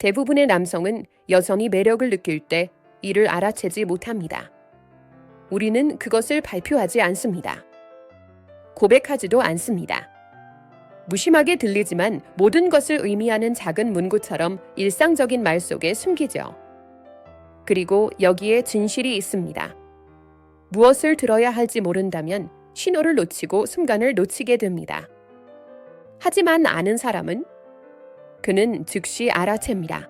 대부분의 남성은 여성이 매력을 느낄 때 이를 알아채지 못합니다. 우리는 그것을 발표하지 않습니다. 고백하지도 않습니다. 무심하게 들리지만 모든 것을 의미하는 작은 문구처럼 일상적인 말 속에 숨기죠. 그리고 여기에 진실이 있습니다. 무엇을 들어야 할지 모른다면 신호를 놓치고 순간을 놓치게 됩니다. 하지만 아는 사람은 그는 즉시 알아챕니다.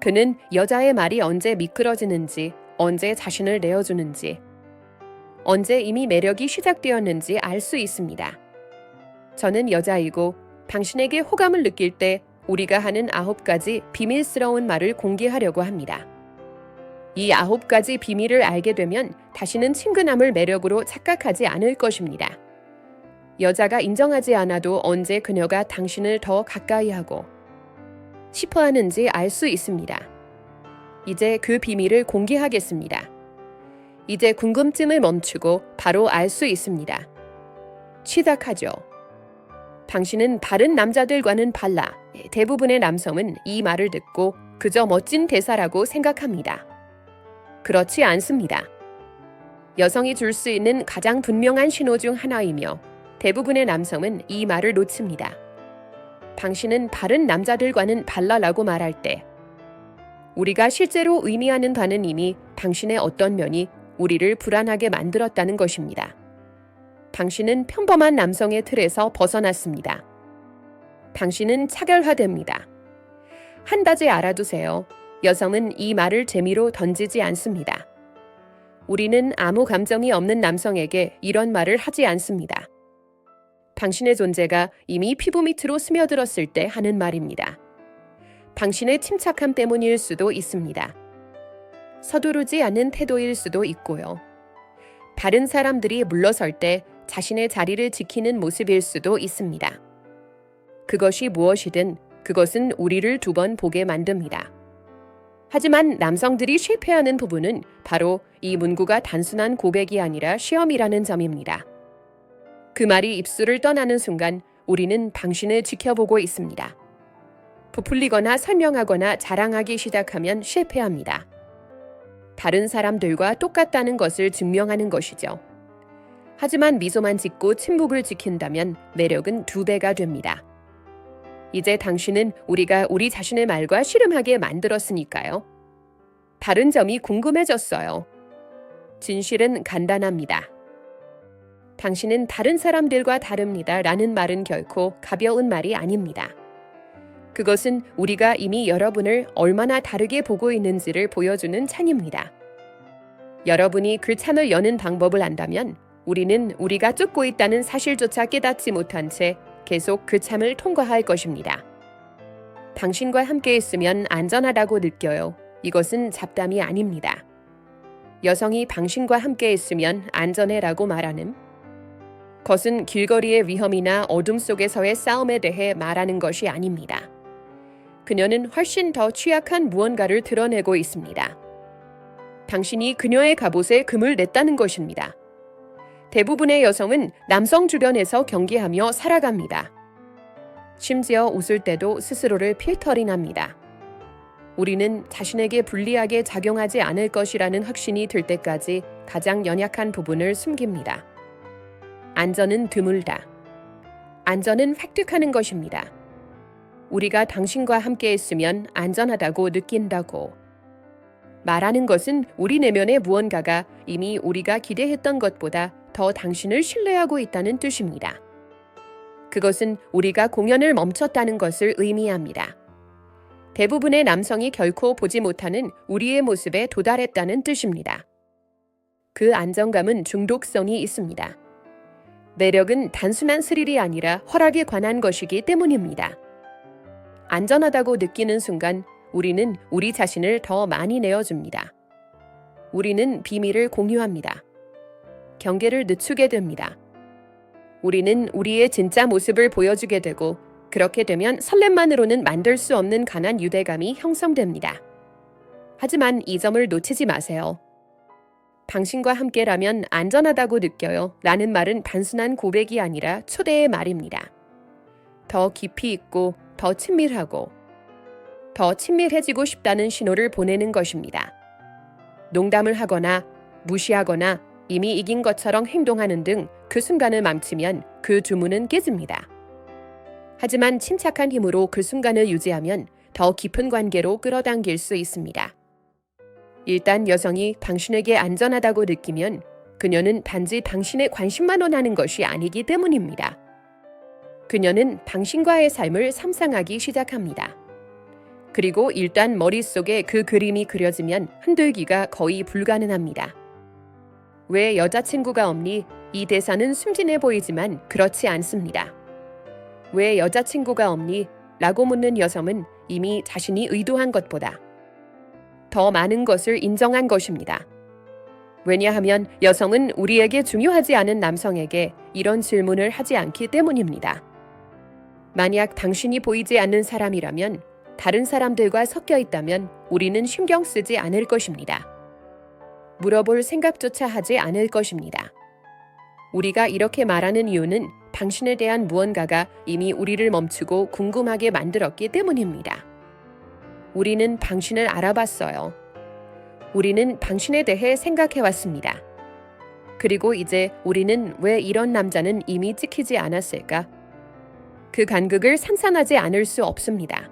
그는 여자의 말이 언제 미끄러지는지, 언제 자신을 내어주는지, 언제 이미 매력이 시작되었는지 알 수 있습니다. 저는 여자이고 당신에게 호감을 느낄 때 우리가 하는 9가지 비밀스러운 말을 공개하려고 합니다. 이 9가지 비밀을 알게 되면 다시는 친근함을 매력으로 착각하지 않을 것입니다. 여자가 인정하지 않아도 언제 그녀가 당신을 더 가까이 하고 싶어 하는지 알 수 있습니다. 이제 그 비밀을 공개하겠습니다. 이제 궁금증을 멈추고 바로 알 수 있습니다. 시작하죠. 당신은 다른 남자들과는 달라. 대부분의 남성은 이 말을 듣고 그저 멋진 대사라고 생각합니다. 그렇지 않습니다. 여성이 줄 수 있는 가장 분명한 신호 중 하나이며 대부분의 남성은 이 말을 놓칩니다. 당신은 다른 남자들과는 달라라고 말할 때 우리가 실제로 의미하는 바는 이미 당신의 어떤 면이 우리를 불안하게 만들었다는 것입니다. 당신은 평범한 남성의 틀에서 벗어났습니다. 당신은 차별화됩니다. 한 가지 알아두세요. 여성은 이 말을 재미로 던지지 않습니다. 우리는 아무 감정이 없는 남성에게 이런 말을 하지 않습니다. 당신의 존재가 이미 피부 밑으로 스며들었을 때 하는 말입니다. 당신의 침착함 때문일 수도 있습니다. 서두르지 않은 태도일 수도 있고요. 다른 사람들이 물러설 때 자신의 자리를 지키는 모습일 수도 있습니다. 그것이 무엇이든 그것은 우리를 2번 보게 만듭니다. 하지만 남성들이 실패하는 부분은 바로 이 문구가 단순한 고백이 아니라 시험이라는 점입니다. 그 말이 입술을 떠나는 순간 우리는 당신을 지켜보고 있습니다. 부풀리거나 설명하거나 자랑하기 시작하면 실패합니다. 다른 사람들과 똑같다는 것을 증명하는 것이죠. 하지만 미소만 짓고 침묵을 지킨다면 매력은 2배가 됩니다. 이제 당신은 우리가 우리 자신의 말과 씨름하게 만들었으니까요. 다른 점이 궁금해졌어요. 진실은 간단합니다. 당신은 다른 사람들과 다릅니다 라는 말은 결코 가벼운 말이 아닙니다. 그것은 우리가 이미 여러분을 얼마나 다르게 보고 있는지를 보여주는 찬입니다. 여러분이 그 찬을 여는 방법을 안다면 우리는 우리가 쫓고 있다는 사실조차 깨닫지 못한 채 계속 그 참을 통과할 것입니다. 당신과 함께 있으면 안전하다고 느껴요. 이것은 잡담이 아닙니다. 여성이 당신과 함께 있으면 안전해라고 말하는 것은 길거리의 위험이나 어둠 속에서의 싸움에 대해 말하는 것이 아닙니다. 그녀는 훨씬 더 취약한 무언가를 드러내고 있습니다. 당신이 그녀의 갑옷에 금을 냈다는 것입니다. 대부분의 여성은 남성 주변에서 경계하며 살아갑니다. 심지어 웃을 때도 스스로를 필터링합니다. 우리는 자신에게 불리하게 작용하지 않을 것이라는 확신이 들 때까지 가장 연약한 부분을 숨깁니다. 안전은 드물다. 안전은 획득하는 것입니다. 우리가 당신과 함께 있으면 안전하다고 느낀다고. 말하는 것은 우리 내면의 무언가가 이미 우리가 기대했던 것보다 더 당신을 신뢰하고 있다는 뜻입니다. 그것은 우리가 공연을 멈췄다는 것을 의미합니다. 대부분의 남성이 결코 보지 못하는 우리의 모습에 도달했다는 뜻입니다. 그 안정감은 중독성이 있습니다. 매력은 단순한 스릴이 아니라 허락에 관한 것이기 때문입니다. 안전하다고 느끼는 순간 우리는 우리 자신을 더 많이 내어줍니다. 우리는 비밀을 공유합니다. 경계를 늦추게 됩니다. 우리는 우리의 진짜 모습을 보여주게 되고 그렇게 되면 설렘만으로는 만들 수 없는 강한 유대감이 형성됩니다. 하지만 이 점을 놓치지 마세요. 당신과 함께라면 안전하다고 느껴요 라는 말은 단순한 고백이 아니라 초대의 말입니다. 더 깊이 있고 더 친밀하고 더 친밀해지고 싶다는 신호를 보내는 것입니다. 농담을 하거나 무시하거나 이미 이긴 것처럼 행동하는 등 그 순간을 망치면 그 주문은 깨집니다. 하지만 침착한 힘으로 그 순간을 유지하면 더 깊은 관계로 끌어당길 수 있습니다. 일단 여성이 당신에게 안전하다고 느끼면 그녀는 단지 당신의 관심만 원하는 것이 아니기 때문입니다. 그녀는 당신과의 삶을 상상하기 시작합니다. 그리고 일단 머릿속에 그 그림이 그려지면 흔들기가 거의 불가능합니다. 왜 여자친구가 없니? 이 대사는 순진해 보이지만 그렇지 않습니다. 왜 여자친구가 없니? 라고 묻는 여성은 이미 자신이 의도한 것보다 더 많은 것을 인정한 것입니다. 왜냐하면 여성은 우리에게 중요하지 않은 남성에게 이런 질문을 하지 않기 때문입니다. 만약 당신이 보이지 않는 사람이라면, 다른 사람들과 섞여 있다면 우리는 신경 쓰지 않을 것입니다. 물어볼 생각조차 하지 않을 것입니다. 우리가 이렇게 말하는 이유는 당신에 대한 무언가가 이미 우리를 멈추고 궁금하게 만들었기 때문입니다. 우리는 당신을 알아봤어요. 우리는 당신에 대해 생각해왔습니다. 그리고 이제 우리는 왜 이런 남자는 이미 찍히지 않았을까? 그 간극을 상상하지 않을 수 없습니다.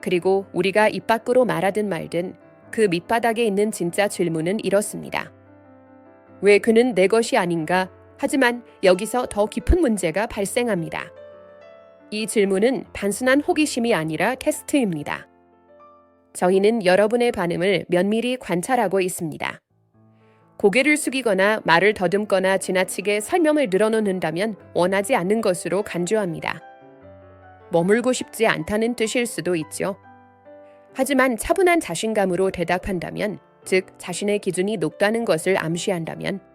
그리고 우리가 입 밖으로 말하든 말든 그 밑바닥에 있는 진짜 질문은 이렇습니다. 왜 그는 내 것이 아닌가? 하지만 여기서 더 깊은 문제가 발생합니다. 이 질문은 단순한 호기심이 아니라 테스트입니다. 저희는 여러분의 반응을 면밀히 관찰하고 있습니다. 고개를 숙이거나 말을 더듬거나 지나치게 설명을 늘어놓는다면 원하지 않는 것으로 간주합니다. 머물고 싶지 않다는 뜻일 수도 있죠. 하지만 차분한 자신감으로 대답한다면, 즉 자신의 기준이 높다는 것을 암시한다면,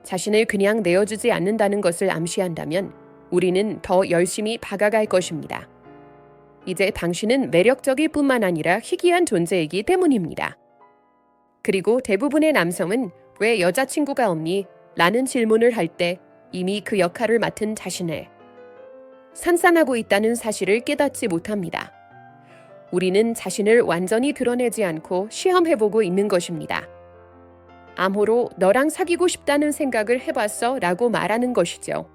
자신을 그냥 내어주지 않는다는 것을 암시한다면 우리는 더 열심히 다가갈 것입니다. 이제 당신은 매력적일 뿐만 아니라 희귀한 존재이기 때문입니다. 그리고 대부분의 남성은 왜 여자친구가 없니? 라는 질문을 할 때 이미 그 역할을 맡은 자신을 산산하고 있다는 사실을 깨닫지 못합니다. 우리는 자신을 완전히 드러내지 않고 시험해보고 있는 것입니다. 암호로 너랑 사귀고 싶다는 생각을 해봤어 라고 말하는 것이죠.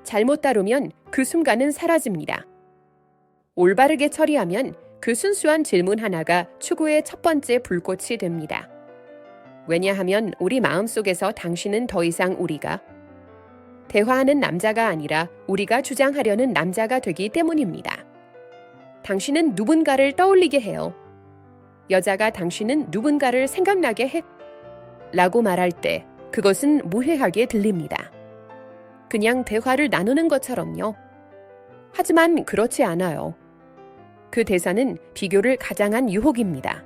잘못 다루면 그 순간은 사라집니다. 올바르게 처리하면 그 순수한 질문 하나가 추구의 첫 번째 불꽃이 됩니다. 왜냐하면 우리 마음속에서 당신은 더 이상 우리가 대화하는 남자가 아니라 우리가 주장하려는 남자가 되기 때문입니다. 당신은 누군가를 떠올리게 해요. 여자가 당신은 누군가를 생각나게 해 라고 말할 때 그것은 무해하게 들립니다. 그냥 대화를 나누는 것처럼요. 하지만 그렇지 않아요. 그 대사는 비교를 가장한 유혹입니다.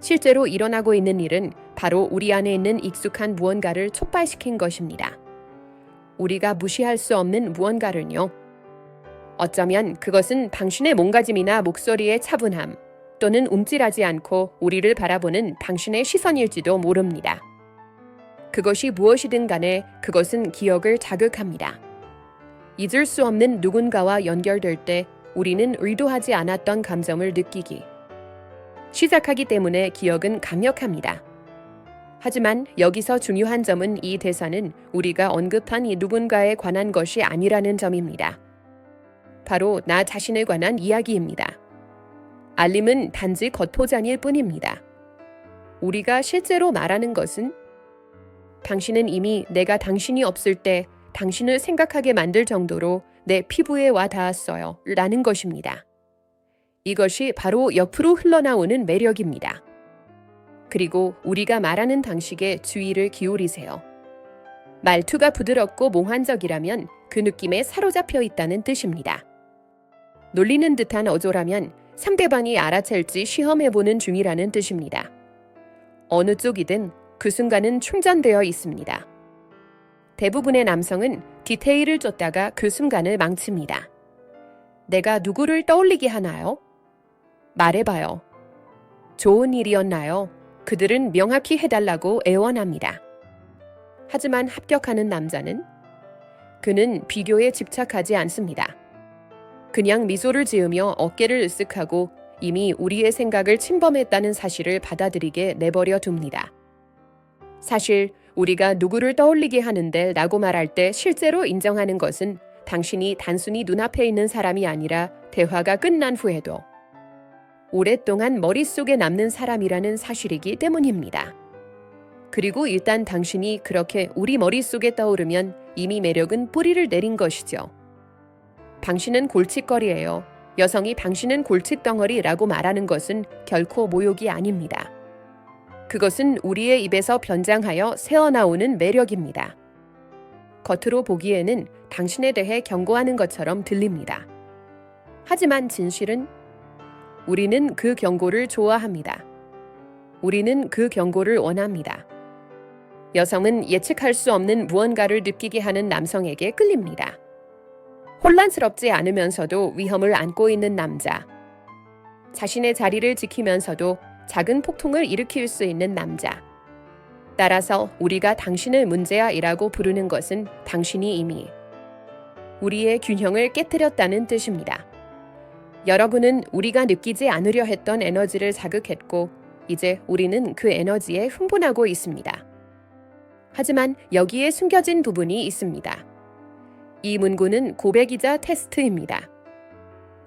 실제로 일어나고 있는 일은 바로 우리 안에 있는 익숙한 무언가를 촉발시킨 것입니다. 우리가 무시할 수 없는 무언가를요. 어쩌면 그것은 당신의 몸가짐이나 목소리의 차분함, 또는 움찔하지 않고 우리를 바라보는 당신의 시선일지도 모릅니다. 그것이 무엇이든 간에 그것은 기억을 자극합니다. 잊을 수 없는 누군가와 연결될 때 우리는 의도하지 않았던 감정을 느끼기 시작하기 때문에 기억은 강력합니다. 하지만 여기서 중요한 점은 이 대사는 우리가 언급한 이 누군가에 관한 것이 아니라는 점입니다. 바로 나 자신에 관한 이야기입니다. 알림은 단지 겉포장일 뿐입니다. 우리가 실제로 말하는 것은 당신은 이미 내가 당신이 없을 때 당신을 생각하게 만들 정도로 내 피부에 와 닿았어요 라는 것입니다. 이것이 바로 옆으로 흘러나오는 매력입니다. 그리고 우리가 말하는 방식에 주의를 기울이세요. 말투가 부드럽고 몽환적이라면 그 느낌에 사로잡혀 있다는 뜻입니다. 놀리는 듯한 어조라면 상대방이 알아챌지 시험해보는 중이라는 뜻입니다. 어느 쪽이든 그 순간은 충전되어 있습니다. 대부분의 남성은 디테일을 쫓다가 그 순간을 망칩니다. 내가 누구를 떠올리게 하나요? 말해봐요. 좋은 일이었나요? 그들은 명확히 해달라고 애원합니다. 하지만 합격하는 남자는 그는 비교에 집착하지 않습니다. 그냥 미소를 지으며 어깨를 으쓱하고 이미 우리의 생각을 침범했다는 사실을 받아들이게 내버려 둡니다. 사실 우리가 누구를 떠올리게 하는데 라고 말할 때 실제로 인정하는 것은 당신이 단순히 눈앞에 있는 사람이 아니라 대화가 끝난 후에도 오랫동안 머릿속에 남는 사람이라는 사실이기 때문입니다. 그리고 일단 당신이 그렇게 우리 머릿속에 떠오르면 이미 매력은 뿌리를 내린 것이죠. 당신은 골칫거리예요. 여성이 당신은 골칫덩어리라고 말하는 것은 결코 모욕이 아닙니다. 그것은 우리의 입에서 변장하여 새어나오는 매력입니다. 겉으로 보기에는 당신에 대해 경고하는 것처럼 들립니다. 하지만 진실은 우리는 그 경고를 좋아합니다. 우리는 그 경고를 원합니다. 여성은 예측할 수 없는 무언가를 느끼게 하는 남성에게 끌립니다. 혼란스럽지 않으면서도 위험을 안고 있는 남자. 자신의 자리를 지키면서도 작은 폭풍을 일으킬 수 있는 남자. 따라서 우리가 당신을 문제야이라고 부르는 것은 당신이 이미 우리의 균형을 깨뜨렸다는 뜻입니다. 여러분은 우리가 느끼지 않으려 했던 에너지를 자극했고 이제 우리는 그 에너지에 흥분하고 있습니다. 하지만 여기에 숨겨진 부분이 있습니다. 이 문구는 고백이자 테스트입니다.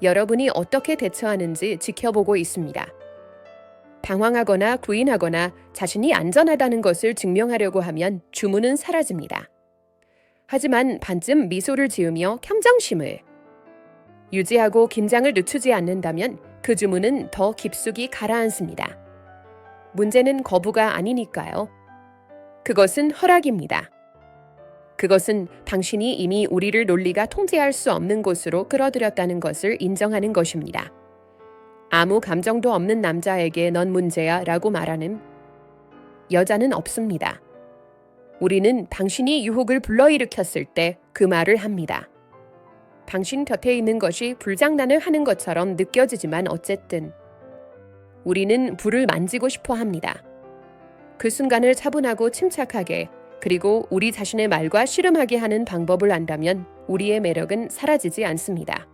여러분이 어떻게 대처하는지 지켜보고 있습니다. 당황하거나 구인하거나 자신이 안전하다는 것을 증명하려고 하면 주문은 사라집니다. 하지만 반쯤 미소를 지으며 평정심을 유지하고 긴장을 늦추지 않는다면 그 주문은 더 깊숙이 가라앉습니다. 문제는 거부가 아니니까요. 그것은 허락입니다. 그것은 당신이 이미 우리를 논리가 통제할 수 없는 곳으로 끌어들였다는 것을 인정하는 것입니다. 아무 감정도 없는 남자에게 넌 문제야 라고 말하는 여자는 없습니다. 우리는 당신이 유혹을 불러일으켰을 때 그 말을 합니다. 당신 곁에 있는 것이 불장난을 하는 것처럼 느껴지지만 어쨌든 우리는 불을 만지고 싶어 합니다. 그 순간을 차분하고 침착하게 그리고 우리 자신의 말과 씨름하게 하는 방법을 안다면 우리의 매력은 사라지지 않습니다.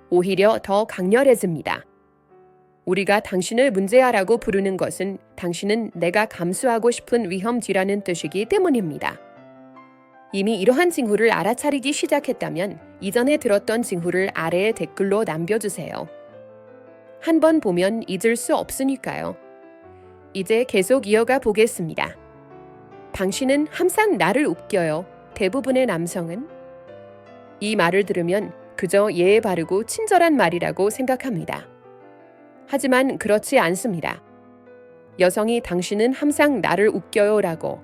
오히려 더 강렬해집니다. 우리가 당신을 문제야라고 부르는 것은 당신은 내가 감수하고 싶은 위험지라는 뜻이기 때문입니다. 이미 이러한 징후를 알아차리기 시작했다면 이전에 들었던 징후를 아래의 댓글로 남겨주세요. 한 번 보면 잊을 수 없으니까요. 이제 계속 이어가 보겠습니다. 당신은 항상 나를 웃겨요. 대부분의 남성은 이 말을 들으면 그저 예의 바르고 친절한 말이라고 생각합니다. 하지만 그렇지 않습니다. 여성이 당신은 항상 나를 웃겨요라고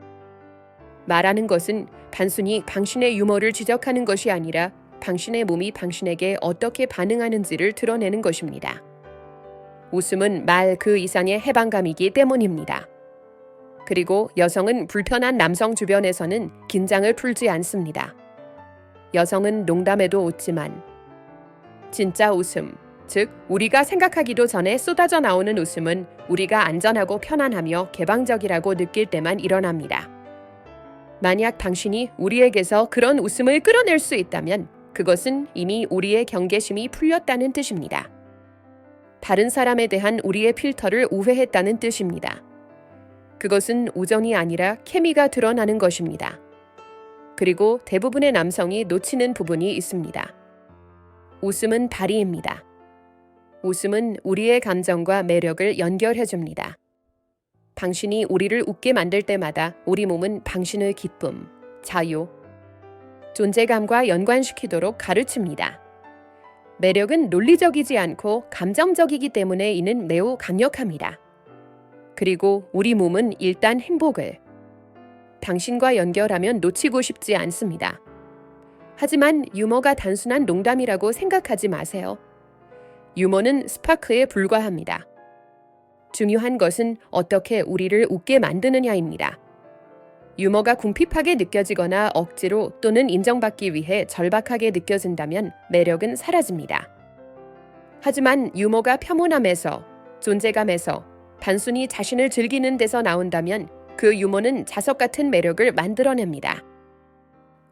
말하는 것은 단순히 당신의 유머를 지적하는 것이 아니라 당신의 몸이 당신에게 어떻게 반응하는지를 드러내는 것입니다. 웃음은 말 그 이상의 해방감이기 때문입니다. 그리고 여성은 불편한 남성 주변에서는 긴장을 풀지 않습니다. 여성은 농담에도 웃지만 진짜 웃음, 즉 우리가 생각하기도 전에 쏟아져 나오는 웃음은 우리가 안전하고 편안하며 개방적이라고 느낄 때만 일어납니다. 만약 당신이 우리에게서 그런 웃음을 끌어낼 수 있다면 그것은 이미 우리의 경계심이 풀렸다는 뜻입니다. 다른 사람에 대한 우리의 필터를 우회했다는 뜻입니다. 그것은 우정이 아니라 케미가 드러나는 것입니다. 그리고 대부분의 남성이 놓치는 부분이 있습니다. 웃음은 다리입니다. 웃음은 우리의 감정과 매력을 연결해줍니다. 당신이 우리를 웃게 만들 때마다 우리 몸은 당신을 기쁨, 자유, 존재감과 연관시키도록 가르칩니다. 매력은 논리적이지 않고 감정적이기 때문에 이는 매우 강력합니다. 그리고 우리 몸은 일단 행복을 당신과 연결하면 놓치고 싶지 않습니다. 하지만 유머가 단순한 농담이라고 생각하지 마세요. 유머는 스파크에 불과합니다. 중요한 것은 어떻게 우리를 웃게 만드느냐입니다. 유머가 궁핍하게 느껴지거나 억지로 또는 인정받기 위해 절박하게 느껴진다면 매력은 사라집니다. 하지만 유머가 평온함에서, 존재감에서, 단순히 자신을 즐기는 데서 나온다면 그 유머는 자석 같은 매력을 만들어냅니다.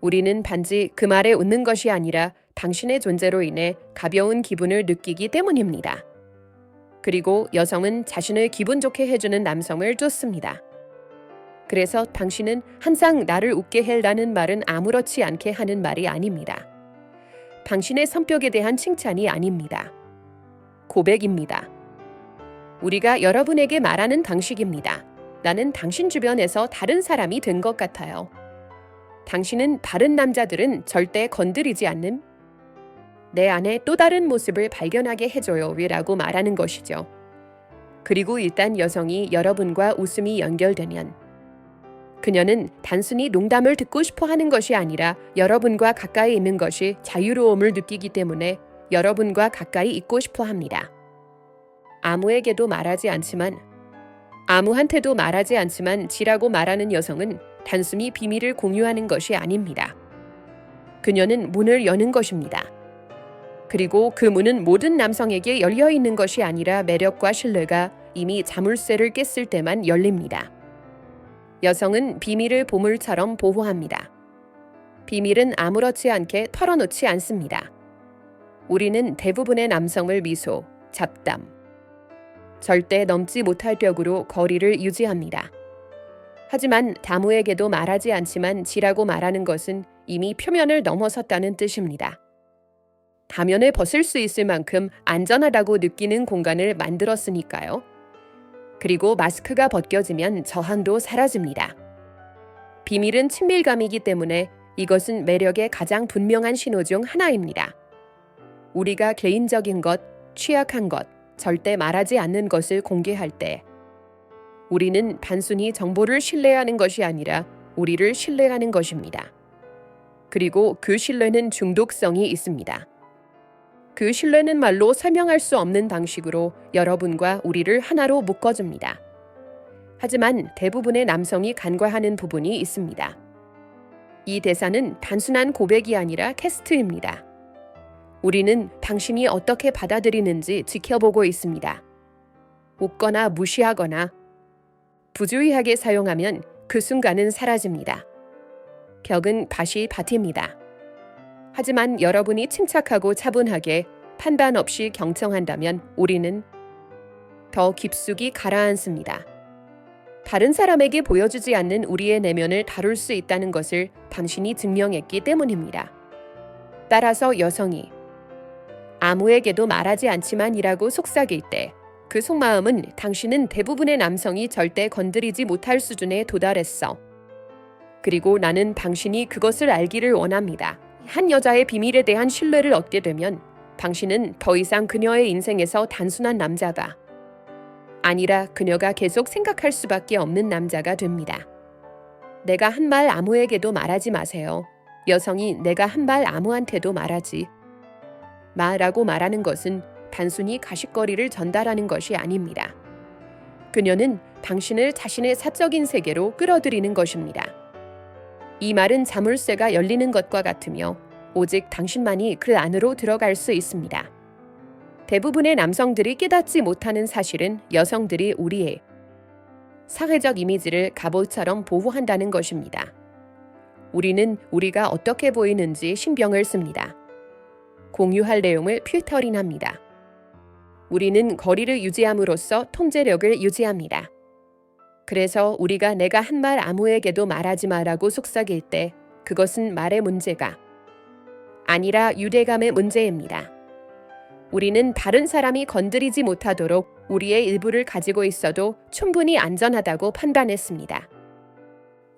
우리는 단지 그 말에 웃는 것이 아니라 당신의 존재로 인해 가벼운 기분을 느끼기 때문입니다. 그리고 여성은 자신을 기분 좋게 해주는 남성을 쫓습니다. 그래서 당신은 항상 나를 웃게 해라는 말은 아무렇지 않게 하는 말이 아닙니다. 당신의 성격에 대한 칭찬이 아닙니다. 고백입니다. 우리가 여러분에게 말하는 방식입니다. 나는 당신 주변에서 다른 사람이 된 것 같아요. 당신은 다른 남자들은 절대 건드리지 않는 내 안에 또 다른 모습을 발견하게 해줘요 라고 말하는 것이죠. 그리고 일단 여성이 여러분과 웃음이 연결되면 그녀는 단순히 농담을 듣고 싶어 하는 것이 아니라 여러분과 가까이 있는 것이 자유로움을 느끼기 때문에 여러분과 가까이 있고 싶어 합니다. 아무한테도 말하지 않지만 지라고 말하는 여성은 단순히 비밀을 공유하는 것이 아닙니다. 그녀는 문을 여는 것입니다. 그리고 그 문은 모든 남성에게 열려 있는 것이 아니라 매력과 신뢰가 이미 자물쇠를 깼을 때만 열립니다. 여성은 비밀을 보물처럼 보호합니다. 비밀은 아무렇지 않게 털어놓지 않습니다. 우리는 대부분의 남성을 미소, 잡담, 절대 넘지 못할 벽으로 거리를 유지합니다. 하지만 다무에게도 말하지 않지만 지라고 말하는 것은 이미 표면을 넘어섰다는 뜻입니다. 다면을 벗을 수 있을 만큼 안전하다고 느끼는 공간을 만들었으니까요. 그리고 마스크가 벗겨지면 저항도 사라집니다. 비밀은 친밀감이기 때문에 이것은 매력의 가장 분명한 신호 중 하나입니다. 우리가 개인적인 것, 취약한 것, 절대 말하지 않는 것을 공개할 때 우리는 단순히 정보를 신뢰하는 것이 아니라 우리를 신뢰하는 것입니다. 그리고 그 신뢰는 중독성이 있습니다. 그 신뢰는 말로 설명할 수 없는 방식으로 여러분과 우리를 하나로 묶어줍니다. 하지만 대부분의 남성이 간과하는 부분이 있습니다. 이 대사는 단순한 고백이 아니라 캐스트입니다. 우리는 당신이 어떻게 받아들이는지 지켜보고 있습니다. 웃거나 무시하거나 부주의하게 사용하면 그 순간은 사라집니다. 벽은 다시 버팁니다. 하지만 여러분이 침착하고 차분하게 판단 없이 경청한다면 우리는 더 깊숙이 가라앉습니다. 다른 사람에게 보여주지 않는 우리의 내면을 다룰 수 있다는 것을 당신이 증명했기 때문입니다. 따라서 여성이 아무에게도 말하지 않지만이라고 속삭일 때 그 속마음은 당신은 대부분의 남성이 절대 건드리지 못할 수준에 도달했어. 그리고 나는 당신이 그것을 알기를 원합니다. 한 여자의 비밀에 대한 신뢰를 얻게 되면 당신은 더 이상 그녀의 인생에서 단순한 남자가 아니라 그녀가 계속 생각할 수밖에 없는 남자가 됩니다. 내가 한 말 아무에게도 말하지 마세요. 여성이 내가 한 말 아무한테도 말하지 마라고 말하는 것은 단순히 가십거리를 전달하는 것이 아닙니다. 그녀는 당신을 자신의 사적인 세계로 끌어들이는 것입니다. 이 말은 자물쇠가 열리는 것과 같으며 오직 당신만이 그 안으로 들어갈 수 있습니다. 대부분의 남성들이 깨닫지 못하는 사실은 여성들이 우리의 사회적 이미지를 갑옷처럼 보호한다는 것입니다. 우리는 우리가 어떻게 보이는지 신경을 씁니다. 공유할 내용을 필터링합니다. 우리는 거리를 유지함으로써 통제력을 유지합니다. 그래서 우리가 내가 한 말 아무에게도 말하지 마라고 속삭일 때 그것은 말의 문제가 아니라 유대감의 문제입니다. 우리는 다른 사람이 건드리지 못하도록 우리의 일부를 가지고 있어도 충분히 안전하다고 판단했습니다.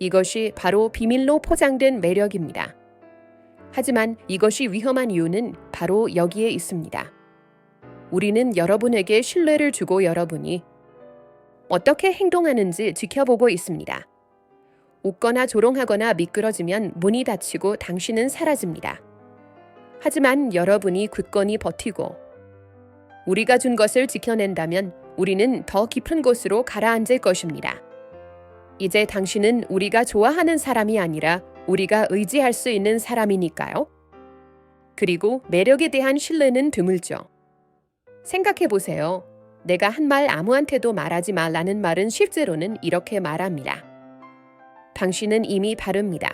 이것이 바로 비밀로 포장된 매력입니다. 하지만 이것이 위험한 이유는 바로 여기에 있습니다. 우리는 여러분에게 신뢰를 주고 여러분이 어떻게 행동하는지 지켜보고 있습니다. 웃거나 조롱하거나 미끄러지면 문이 닫히고 당신은 사라집니다. 하지만 여러분이 굳건히 버티고 우리가 준 것을 지켜낸다면 우리는 더 깊은 곳으로 가라앉을 것입니다. 이제 당신은 우리가 좋아하는 사람이 아니라 우리가 의지할 수 있는 사람이니까요. 그리고 매력에 대한 신뢰는 드물죠. 생각해보세요. 내가 한 말 아무한테도 말하지 말라는 말은 실제로는 이렇게 말합니다. 당신은 이미 바릅니다.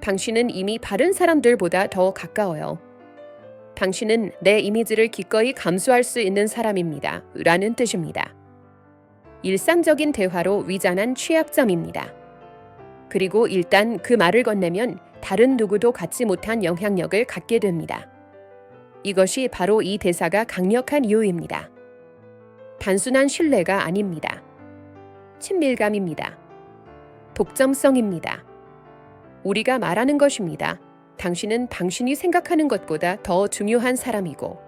당신은 이미 바른 사람들보다 더 가까워요. 당신은 내 이미지를 기꺼이 감수할 수 있는 사람입니다. 라는 뜻입니다. 일상적인 대화로 위장한 취약점입니다. 그리고 일단 그 말을 건네면 다른 누구도 갖지 못한 영향력을 갖게 됩니다. 이것이 바로 이 대사가 강력한 이유입니다. 단순한 신뢰가 아닙니다. 친밀감입니다. 독점성입니다. 우리가 말하는 것입니다. 당신은 당신이 생각하는 것보다 더 중요한 사람이고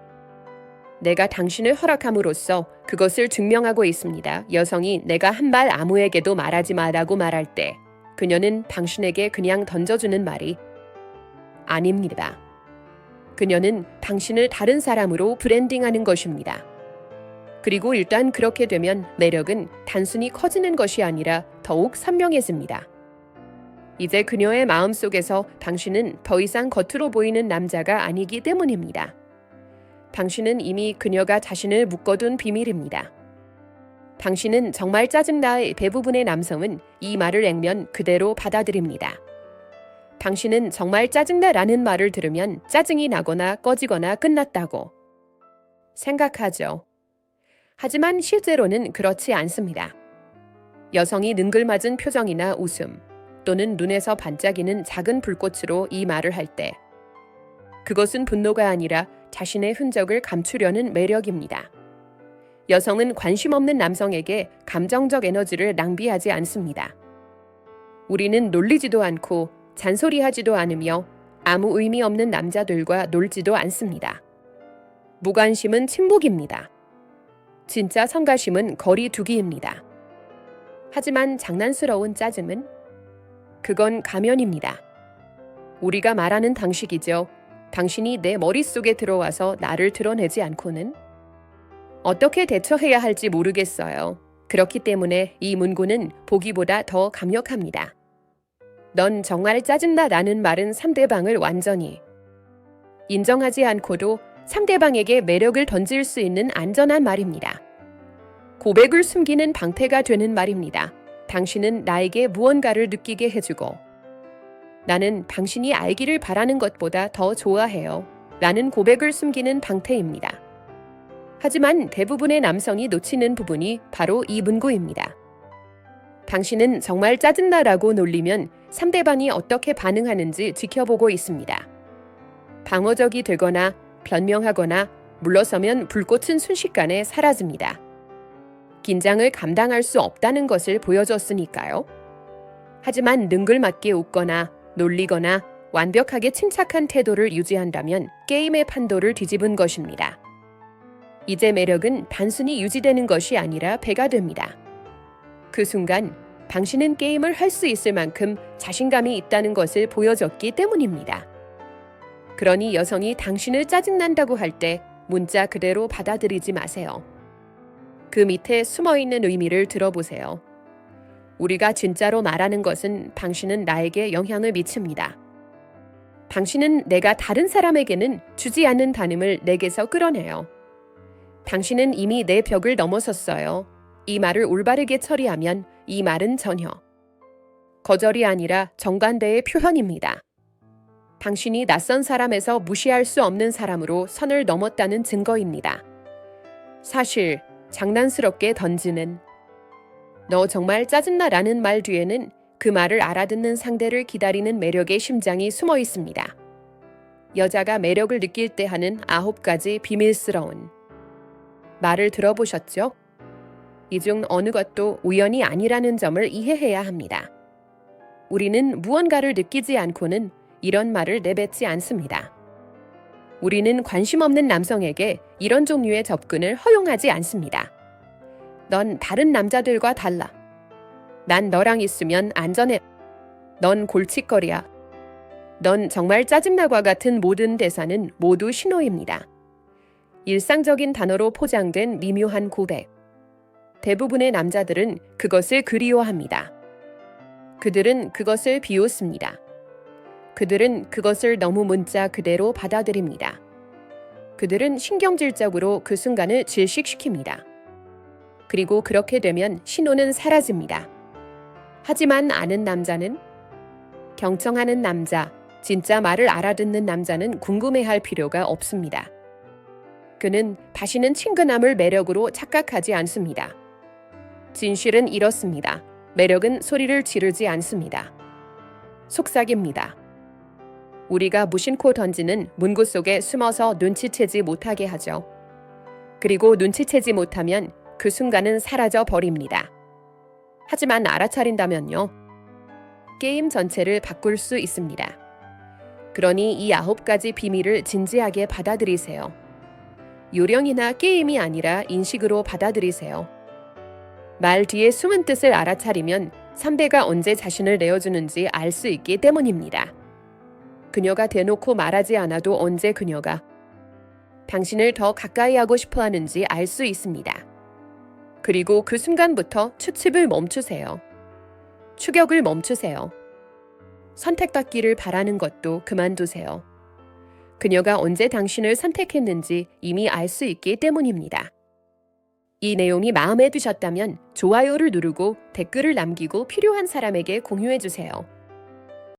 내가 당신을 허락함으로써 그것을 증명하고 있습니다. 여성이 내가 한 말 아무에게도 말하지 마라고 말할 때 그녀는 당신에게 그냥 던져주는 말이 아닙니다. 그녀는 당신을 다른 사람으로 브랜딩하는 것입니다. 그리고 일단 그렇게 되면 매력은 단순히 커지는 것이 아니라 더욱 선명해집니다. 이제 그녀의 마음속에서 당신은 더 이상 겉으로 보이는 남자가 아니기 때문입니다. 당신은 이미 그녀가 자신을 묶어둔 비밀입니다. 당신은 정말 짜증나의 대부분의 남성은 이 말을 액면 그대로 받아들입니다. 당신은 정말 짜증나라는 말을 들으면 짜증이 나거나 꺼지거나 끝났다고 생각하죠. 하지만 실제로는 그렇지 않습니다. 여성이 능글맞은 표정이나 웃음 또는 눈에서 반짝이는 작은 불꽃으로 이 말을 할 때 그것은 분노가 아니라 자신의 흔적을 감추려는 매력입니다. 여성은 관심 없는 남성에게 감정적 에너지를 낭비하지 않습니다. 우리는 놀리지도 않고 잔소리하지도 않으며 아무 의미 없는 남자들과 놀지도 않습니다. 무관심은 침묵입니다. 진짜 성가심은 거리 두기입니다. 하지만 장난스러운 짜증은 그건 가면입니다. 우리가 말하는 방식이죠. 당신이 내 머릿속에 들어와서 나를 드러내지 않고는 어떻게 대처해야 할지 모르겠어요. 그렇기 때문에 이 문구는 보기보다 더 강력합니다. 넌 정말 짜증나라는 말은 상대방을 완전히 인정하지 않고도 상대방에게 매력을 던질 수 있는 안전한 말입니다. 고백을 숨기는 방패가 되는 말입니다. 당신은 나에게 무언가를 느끼게 해주고 나는 당신이 알기를 바라는 것보다 더 좋아해요. 라는 고백을 숨기는 방패입니다. 하지만 대부분의 남성이 놓치는 부분이 바로 이 문구입니다. 당신은 정말 짜증나라고 놀리면 상대방이 어떻게 반응하는지 지켜보고 있습니다. 방어적이 되거나 변명하거나 물러서면 불꽃은 순식간에 사라집니다. 긴장을 감당할 수 없다는 것을 보여줬으니까요. 하지만 능글맞게 웃거나 놀리거나 완벽하게 침착한 태도를 유지한다면 게임의 판도를 뒤집은 것입니다. 이제 매력은 단순히 유지되는 것이 아니라 배가 됩니다. 그 순간 당신은 게임을 할 수 있을 만큼 자신감이 있다는 것을 보여줬기 때문입니다. 그러니 여성이 당신을 짜증난다고 할 때 문자 그대로 받아들이지 마세요. 그 밑에 숨어있는 의미를 들어보세요. 우리가 진짜로 말하는 것은 당신은 나에게 영향을 미칩니다. 당신은 내가 다른 사람에게는 주지 않는 다름을 내게서 끌어내요. 당신은 이미 내 벽을 넘어섰어요. 이 말을 올바르게 처리하면 이 말은 전혀 거절이 아니라 정반대의 표현입니다. 당신이 낯선 사람에서 무시할 수 없는 사람으로 선을 넘었다는 증거입니다. 사실 장난스럽게 던지는 너 정말 짜증나라는 말 뒤에는 그 말을 알아듣는 상대를 기다리는 매력의 심장이 숨어 있습니다. 여자가 매력을 느낄 때 하는 9가지 비밀스러운 말을 들어보셨죠? 이 중 어느 것도 우연이 아니라는 점을 이해해야 합니다. 우리는 무언가를 느끼지 않고는 이런 말을 내뱉지 않습니다. 우리는 관심 없는 남성에게 이런 종류의 접근을 허용하지 않습니다. 넌 다른 남자들과 달라. 난 너랑 있으면 안전해. 넌 골칫거리야. 넌 정말 짜증나과 같은 모든 대사는 모두 신호입니다. 일상적인 단어로 포장된 미묘한 고백. 대부분의 남자들은 그것을 그리워합니다. 그들은 그것을 비웃습니다. 그들은 그것을 너무 문자 그대로 받아들입니다. 그들은 신경질적으로 그 순간을 질식시킵니다. 그리고 그렇게 되면 신호는 사라집니다. 하지만 아는 남자는 경청하는 남자, 진짜 말을 알아듣는 남자는 궁금해할 필요가 없습니다. 그는 다시는 친근함을 매력으로 착각하지 않습니다. 진실은 이렇습니다. 매력은 소리를 지르지 않습니다. 속삭입니다. 우리가 무심코 던지는 문구 속에 숨어서 눈치채지 못하게 하죠. 그리고 눈치채지 못하면 그 순간은 사라져 버립니다. 하지만 알아차린다면요. 게임 전체를 바꿀 수 있습니다. 그러니 이 9가지 비밀을 진지하게 받아들이세요. 요령이나 게임이 아니라 인식으로 받아들이세요. 말 뒤에 숨은 뜻을 알아차리면 선배가 언제 자신을 내어주는지 알 수 있기 때문입니다. 그녀가 대놓고 말하지 않아도 언제 그녀가 당신을 더 가까이 하고 싶어 하는지 알 수 있습니다. 그리고 그 순간부터 추측을 멈추세요. 추격을 멈추세요. 선택받기를 바라는 것도 그만두세요. 그녀가 언제 당신을 선택했는지 이미 알 수 있기 때문입니다. 이 내용이 마음에 드셨다면 좋아요를 누르고 댓글을 남기고 필요한 사람에게 공유해 주세요.